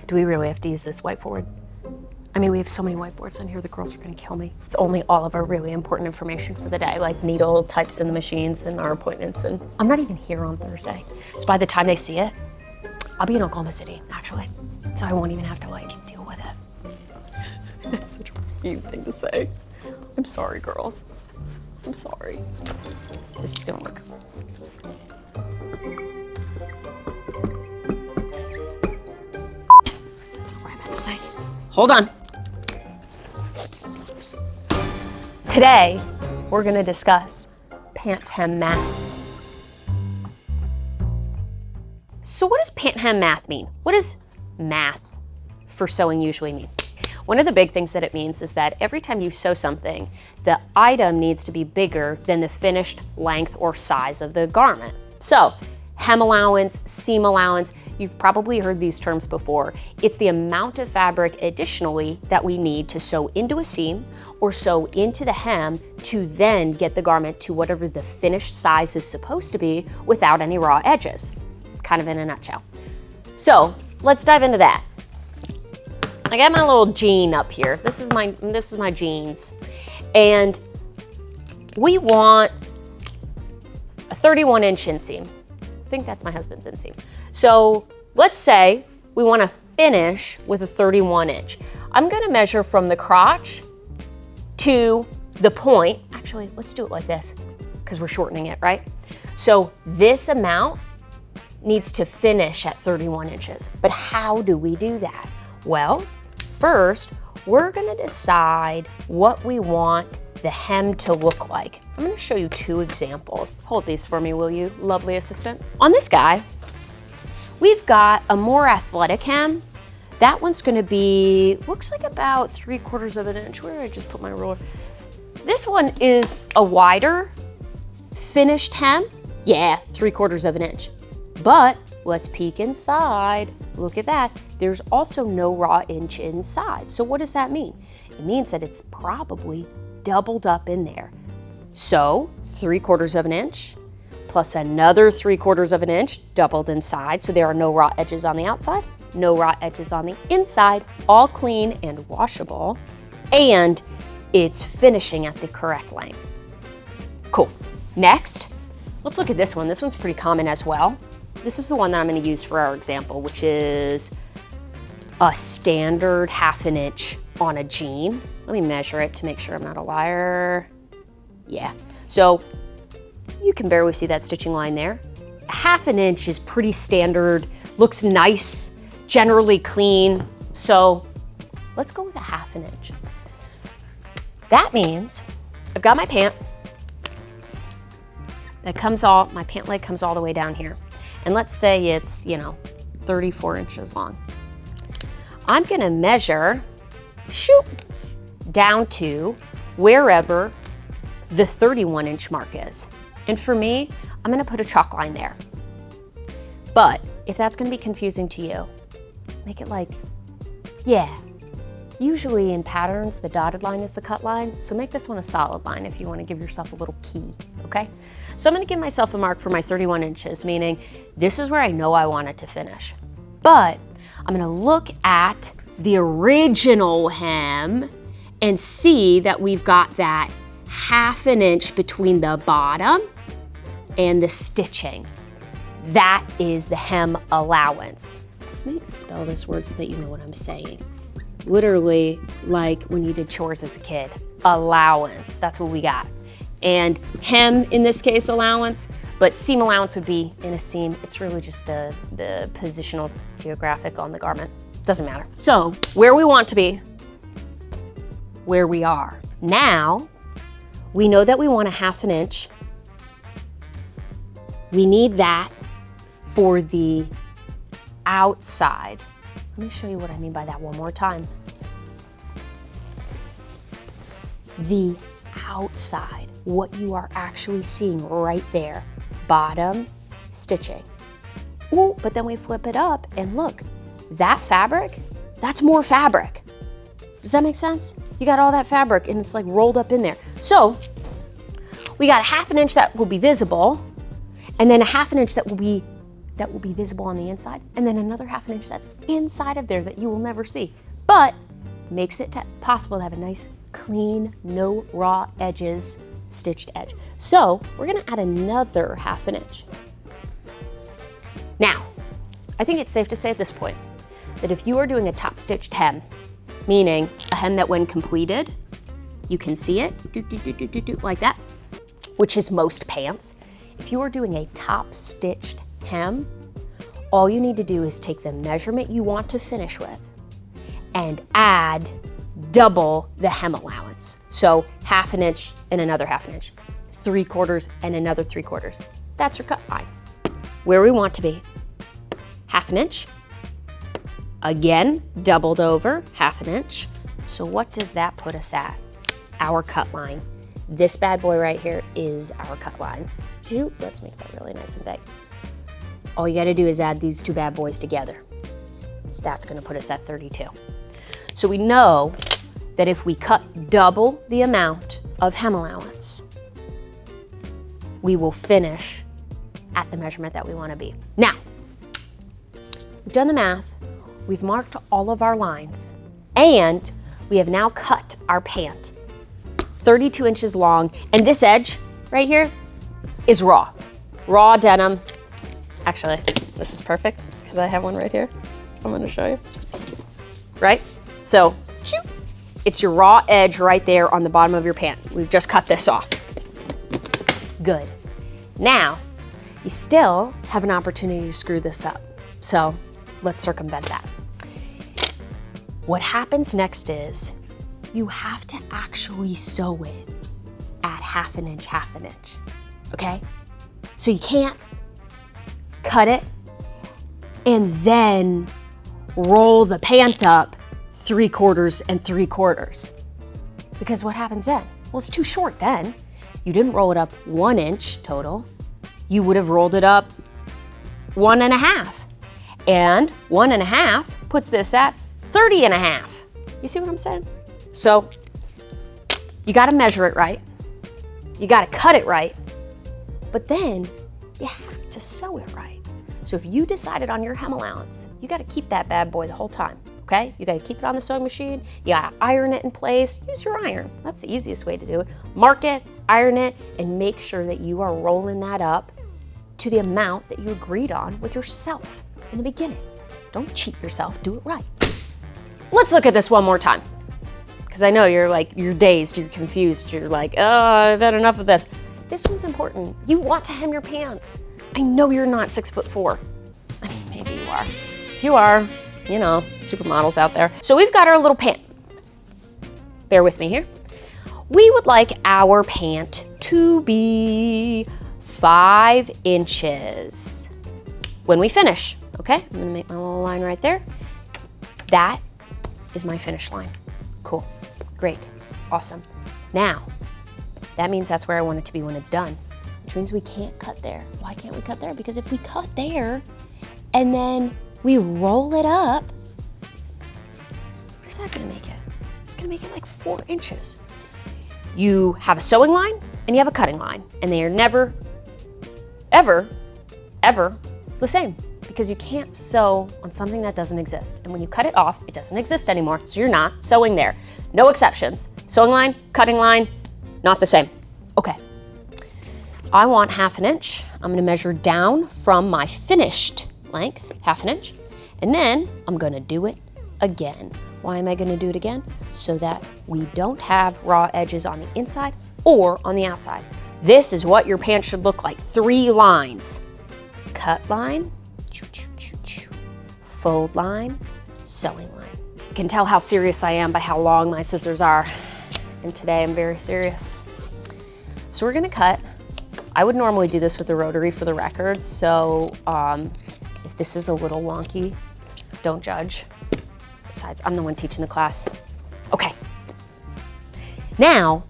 Do we really have to use this whiteboard? I mean, we have so many whiteboards on here, the girls are gonna kill me. It's only all of our really important information for the day, like needle types in the machines and our appointments, and I'm not even here on Thursday. So by the time they see it, I'll be in Oklahoma City, actually. So I won't even have to like deal with it. That's such a mean thing to say. I'm sorry, girls. I'm sorry. This is gonna work. That's not what I meant to say. Hold on. Today, we're gonna discuss pant hem math. So what does pant hem math mean? What does math for sewing usually mean? One of the big things that it means is that every time you sew something, the item needs to be bigger than the finished length or size of the garment. So, hem allowance, seam allowance, you've probably heard these terms before. It's the amount of fabric additionally that we need to sew into a seam or sew into the hem to then get the garment to whatever the finished size is supposed to be without any raw edges, kind of in a nutshell. So let's dive into that. I got my little jean up here. This is my jeans. And we want a 31-inch inseam. I think that's my husband's inseam. So let's say we want to finish with a 31-inch. I'm going to measure from the crotch to the point. Actually, let's do it like this because we're shortening it, right? So this amount needs to finish at 31 inches. But how do we do that? Well, first, we're going to decide what we want the hem to look like. I'm going to show you two examples. Hold these for me, will you, lovely assistant? On this guy, we've got a more athletic hem. That one's going to be, looks like about 3/4 of an inch. Where did I just put my ruler? This one is a wider finished hem. Yeah, 3/4 of an inch. But let's peek inside. Look at that. There's also no raw inch inside. So what does that mean? It means that it's probably doubled up in there. So 3/4 of an inch plus another 3/4 of an inch doubled inside. So there are no raw edges on the outside, no raw edges on the inside, all clean and washable. And it's finishing at the correct length. Cool. Next, let's look at this one. This one's pretty common as well. This is the one that I'm going to use for our example, which is a standard 1/2 inch on a jean. Let me measure it to make sure I'm not a liar. Yeah, so you can barely see that stitching line there. 1/2 inch is pretty standard, looks nice, generally clean. So let's go with a 1/2 inch. That means I've got my pant that comes all, my pant leg comes all the way down here. And let's say it's, 34 inches long. I'm gonna measure, down to wherever the 31-inch mark is. And for me, I'm gonna put a chalk line there. But if that's gonna be confusing to you, make it like, usually in patterns, the dotted line is the cut line, so make this one a solid line if you wanna give yourself a little key, okay? So I'm gonna give myself a mark for my 31 inches, meaning this is where I know I want it to finish. But I'm gonna look at the original hem and see that we've got that 1/2 inch between the bottom and the stitching. That is the hem allowance. Let me spell this word so that you know what I'm saying. Literally like when you did chores as a kid. Allowance, that's what we got. And hem, in this case, allowance, but seam allowance would be in a seam. It's really just the positional geographic on the garment. Doesn't matter. So where we want to be, where we are. Now, we know that we want a 1/2 inch. We need that for the outside. Let me show you what I mean by that one more time. The outside, what you are actually seeing right there. Bottom stitching. Ooh, but then we flip it up and look, that fabric, that's more fabric. Does that make sense? You got all that fabric and it's like rolled up in there. So we got a 1/2 inch that will be visible and then a 1/2 inch that will be that will be visible on the inside, and then another 1/2 inch that's inside of there that you will never see, but makes it possible to have a nice, clean, no raw edges, stitched edge. So we're gonna add another 1/2 inch. Now, I think it's safe to say at this point that if you are doing a top stitched hem, meaning a hem that when completed, you can see it, like that, which is most pants. If you are doing a top stitched hem, all you need to do is take the measurement you want to finish with and add double the hem allowance. So 1/2 inch and another 1/2 inch, 3/4 and another 3/4. That's your cut line. Where we want to be, 1/2 inch, again, doubled over 1/2 inch. So what does that put us at? Our cut line. This bad boy right here is our cut line. Let's make that really nice and big. All you gotta do is add these two bad boys together. That's gonna put us at 32. So we know that if we cut double the amount of hem allowance, we will finish at the measurement that we wanna be. Now, we've done the math, we've marked all of our lines, and we have now cut our pant 32 inches long, and this edge right here is raw denim. Actually, this is perfect because I have one right here. I'm gonna show you. Right? So, it's your raw edge right there on the bottom of your pant. We've just cut this off. Good. Now, you still have an opportunity to screw this up. So, let's circumvent that. What happens next is you have to actually sew it at 1/2 inch, 1/2 inch, okay? So you can't cut it and then roll the pant up 3/4 and 3/4. Because what happens then? Well, it's too short then. You didn't roll it up 1 inch total. You would have rolled it up 1.5. And 1.5 puts this at 30.5. You see what I'm saying? So you gotta measure it right. You gotta cut it right. But then you have to sew it right. So if you decided on your hem allowance, you gotta keep that bad boy the whole time, okay? You gotta keep it on the sewing machine. You gotta iron it in place. Use your iron. That's the easiest way to do it. Mark it, iron it, and make sure that you are rolling that up to the amount that you agreed on with yourself in the beginning. Don't cheat yourself, do it right. Let's look at this one more time. Because I know you're dazed, you're confused, you're like, oh, I've had enough of this. This one's important. You want to hem your pants. I know you're not 6'4". I mean, maybe you are. If you are, you know, supermodels out there. So we've got our little pant. Bear with me here. We would like our pant to be 5 inches when we finish, okay? I'm gonna make my little line right there. That is my finish line. Cool, great, awesome. Now, that means that's where I want it to be when it's done, which means we can't cut there. Why can't we cut there? Because if we cut there and then we roll it up, what's that gonna make it? It's gonna make it like 4 inches. You have a sewing line and you have a cutting line, and they are never, ever, ever the same, because you can't sew on something that doesn't exist. And when you cut it off, it doesn't exist anymore, so you're not sewing there. No exceptions. Sewing line, cutting line, not the same. Okay. I want 1/2 inch. I'm gonna measure down from my finished length, 1/2 inch, and then I'm gonna do it again. Why am I gonna do it again? So that we don't have raw edges on the inside or on the outside. This is what your pants should look like. 3 lines. Cut line, fold line, sewing line. You can tell how serious I am by how long my scissors are. And today I'm very serious. So we're gonna cut. I would normally do this with a rotary for the record, so if this is a little wonky, don't judge. Besides, I'm the one teaching the class. Okay. Now,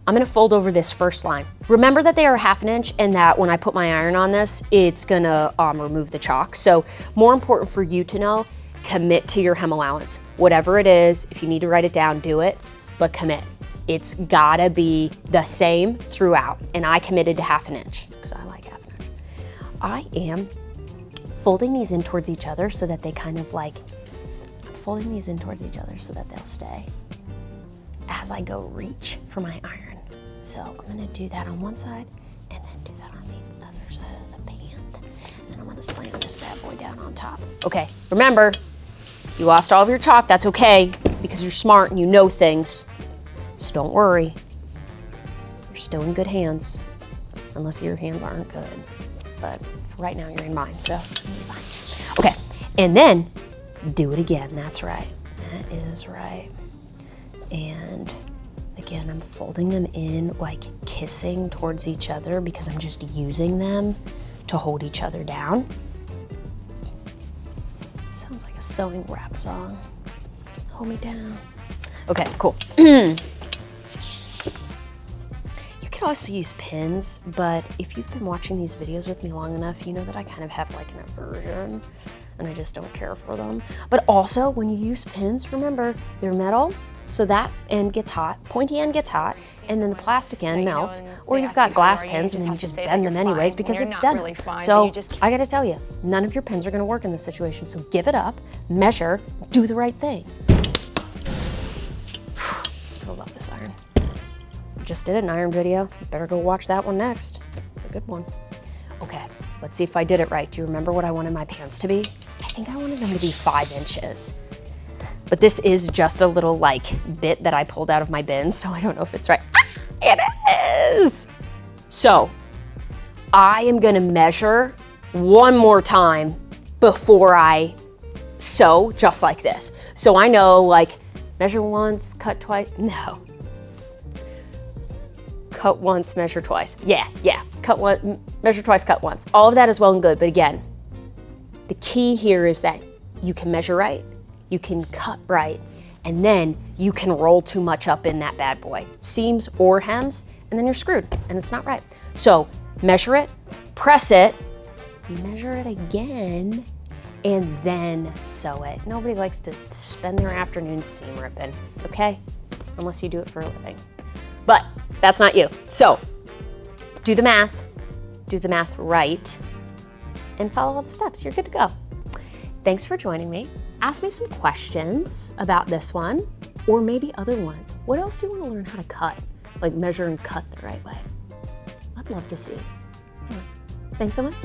I'm gonna fold over this first line. Remember that they are 1/2 inch and that when I put my iron on this, it's gonna remove the chalk. So more important for you to know, commit to your hem allowance. Whatever it is, if you need to write it down, do it, but commit. It's gotta be the same throughout. And I committed to 1/2 inch because I like 1/2 inch. I am folding these in towards each other so that they kind of like, folding these in towards each other so that they'll stay as I go reach for my iron. So I'm gonna do that on one side and then do that on the other side of the pant. And then I'm gonna slam this bad boy down on top. Okay, remember, you lost all of your chalk, that's okay, because you're smart and you know things. So don't worry, you're still in good hands, unless your hands aren't good. But for right now, you're in mine, so it's gonna be fine. Okay, and then do it again, that's right. That is right. And again, I'm folding them in like kissing towards each other because I'm just using them to hold each other down. Sounds like a sewing rap song. Hold me down. Okay, cool. You can also use pins, but if you've been watching these videos with me long enough, you know that I kind of have like an aversion and I just don't care for them. But also when you use pins, remember they're metal, so that end gets hot, pointy end gets hot, and then the plastic end melts, or you've got glass pins and then you just bend them anyways because it's done. So I gotta tell you, none of your pins are gonna work in this situation, so give it up, measure, do the right thing. I love this iron. Just did an iron video. Better go watch that one next. It's a good one. Okay, let's see if I did it right. Do you remember what I wanted my pants to be? I think I wanted them to be 5 inches. But this is just a little like bit that I pulled out of my bin, so I don't know if it's right. Ah, it is! So I am gonna measure one more time before I sew, just like this. So I know like measure once, cut twice, no. Cut once, measure twice. Yeah, cut one, measure twice, cut once. All of that is well and good, but again, the key here is that you can measure right, you can cut right, and then you can roll too much up in that bad boy. Seams or hems, and then you're screwed, and it's not right. So measure it, press it, measure it again, and then sew it. Nobody likes to spend their afternoons seam ripping, okay? Unless you do it for a living. But that's not you. So do the math right, and follow all the steps. You're good to go. Thanks for joining me. Ask me some questions about this one, or maybe other ones. What else do you want to learn how to cut? Like measure and cut the right way. I'd love to see. Thanks so much.